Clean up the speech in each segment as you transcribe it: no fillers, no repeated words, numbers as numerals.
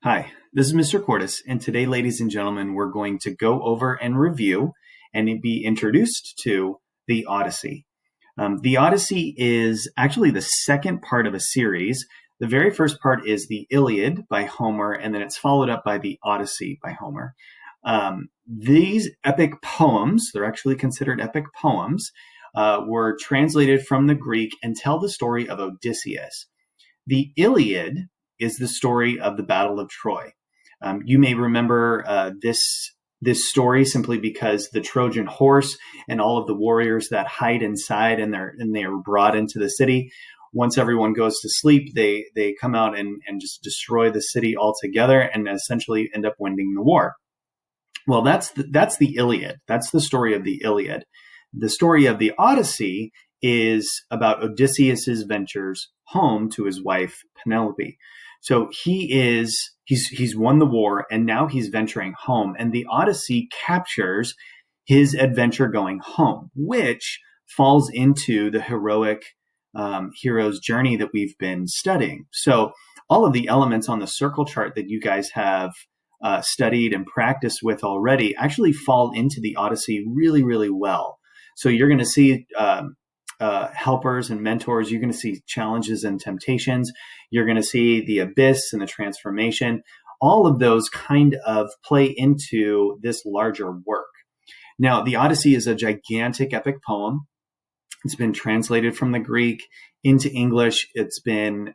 Hi, this is Mr. Cordes, and today, ladies and gentlemen, we're going to go over and review and be introduced to the Odyssey. The Odyssey is actually the second part of a series. The very first part is the Iliad by Homer, and then it's followed up by the Odyssey by Homer. These epic poems, they're actually considered epic poems, were translated from the Greek and tell the story of Odysseus. The Iliad is the story of the Battle of Troy. You may remember this story simply because the Trojan horse and all of the warriors that hide inside and they are brought into the city. Once everyone goes to sleep, they come out and just destroy the city altogether and essentially end up winning the war. Well, that's the Iliad. That's the story of the Iliad. The story of the Odyssey is about Odysseus's ventures home to his wife Penelope. So he's won the war and now he's venturing home, and the Odyssey captures his adventure going home, which falls into the heroic hero's journey that we've been studying. So all of the elements on the circle chart that you guys have studied and practiced with already actually fall into the Odyssey really, really well. So you're going to see helpers and mentors. You're going to see challenges and temptations. You're going to see the abyss and the transformation. All of those kind of play into this larger work. Now, the Odyssey is a gigantic epic poem. It's been translated from the Greek into English. It's been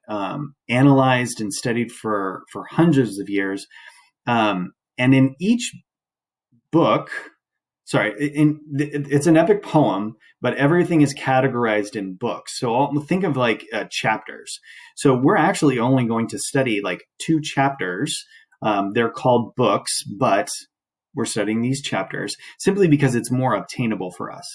analyzed and studied for hundreds of years. And in each book, it's an epic poem, but everything is categorized in books. So think of like chapters. So we're actually only going to study like 2 chapters. They're called books, but we're studying these chapters simply because it's more obtainable for us.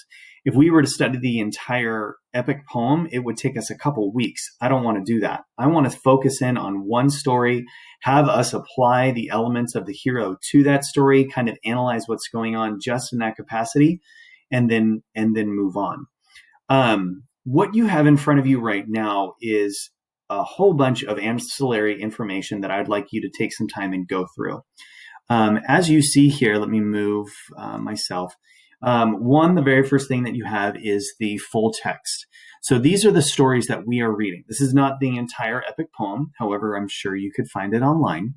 If we were to study the entire epic poem, it would take us a couple weeks. I don't want to do that. I want to focus in on one story, have us apply the elements of the hero to that story, kind of analyze what's going on just in that capacity, and then move on. What you have in front of you right now is a whole bunch of ancillary information that I'd like you to take some time and go through. As you see here, let me move myself. The very first thing that you have is the full text. So these are the stories that we are reading. This is not the entire epic poem. However, I'm sure you could find it online.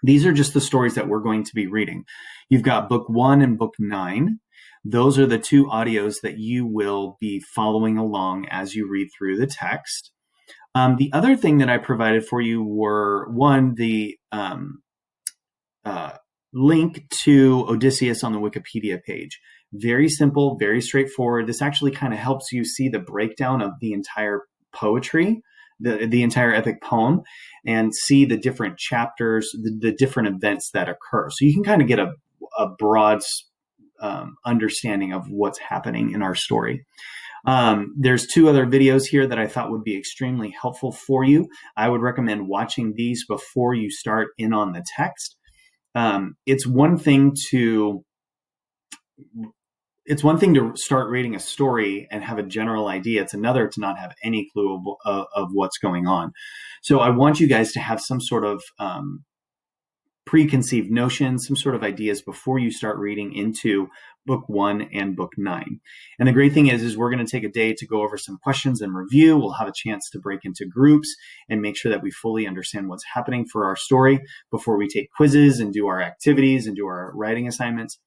These are just the stories that we're going to be reading. You've got book 1 and book 9. Those are the 2 audios that you will be following along as you read through the text. The other thing that I provided for you were, the link to Odysseus on the Wikipedia page. Very simple, very straightforward. This actually kind of helps you see the breakdown of the entire poetry, the entire epic poem, and see the different chapters, the different events that occur. So you can kind of get a broad understanding of what's happening in our story. There's 2 other videos here that I thought would be extremely helpful for you. I would recommend watching these before you start in on the text. It's one thing to start reading a story and have a general idea. It's another to not have any clue of what's going on. So I want you guys to have some sort of preconceived notions, some sort of ideas before you start reading into book 1 and book 9. And the great thing is we're going to take a day to go over some questions and review. We'll have a chance to break into groups and make sure that we fully understand what's happening for our story before we take quizzes and do our activities and do our writing assignments.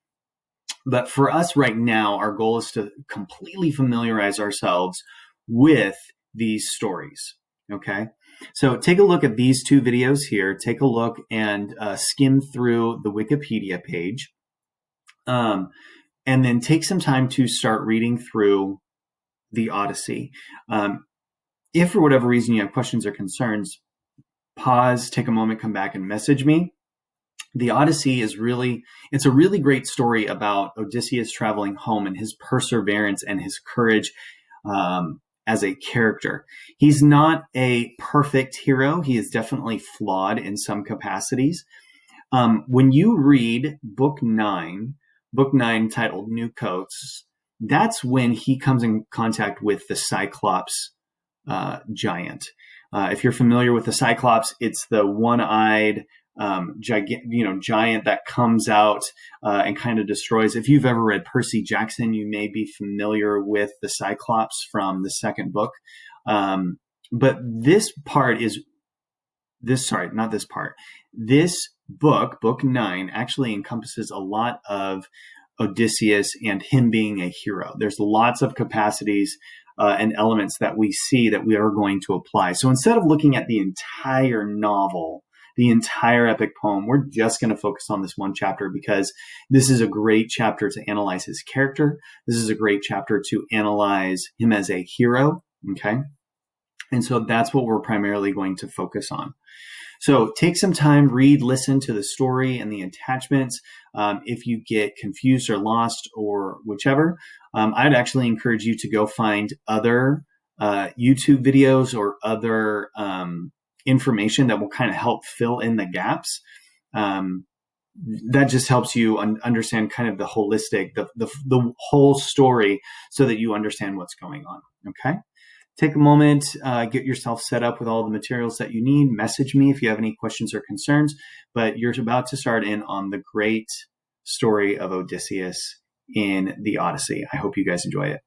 But for us right now, our goal is to completely familiarize ourselves with these stories. Okay, so take a look at these 2 videos here. Take a look and skim through the Wikipedia page. And then take some time to start reading through the Odyssey. If for whatever reason you have questions or concerns, pause, take a moment, come back and message me. The Odyssey it's a really great story about Odysseus traveling home and his perseverance and his courage as a character. He's not a perfect hero. He is definitely flawed in some capacities. When you read book 9 titled New Coats, that's when he comes in contact with the Cyclops giant. If you're familiar with the Cyclops, it's the one-eyed giant that comes out and kind of destroys. If you've ever read Percy Jackson, you may be familiar with the Cyclops from the second book. But this part is not this part. This book, book 9, actually encompasses a lot of Odysseus and him being a hero. There's lots of capacities and elements that we see that we are going to apply. So instead of looking at the entire novel, the entire epic poem, we're just going to focus on this one chapter because this is a great chapter to analyze his character. This is a great chapter to analyze him as a hero. Okay. And so that's what we're primarily going to focus on. So take some time, read, listen to the story and the attachments. If you get confused or lost or whichever, I'd actually encourage you to go find other YouTube videos or other information that will kind of help fill in the gaps. That just helps you understand kind of the holistic, the whole story so that you understand what's going on. Okay. Take a moment, get yourself set up with all the materials that you need. Message me if you have any questions or concerns, but you're about to start in on the great story of Odysseus in the Odyssey. I hope you guys enjoy it.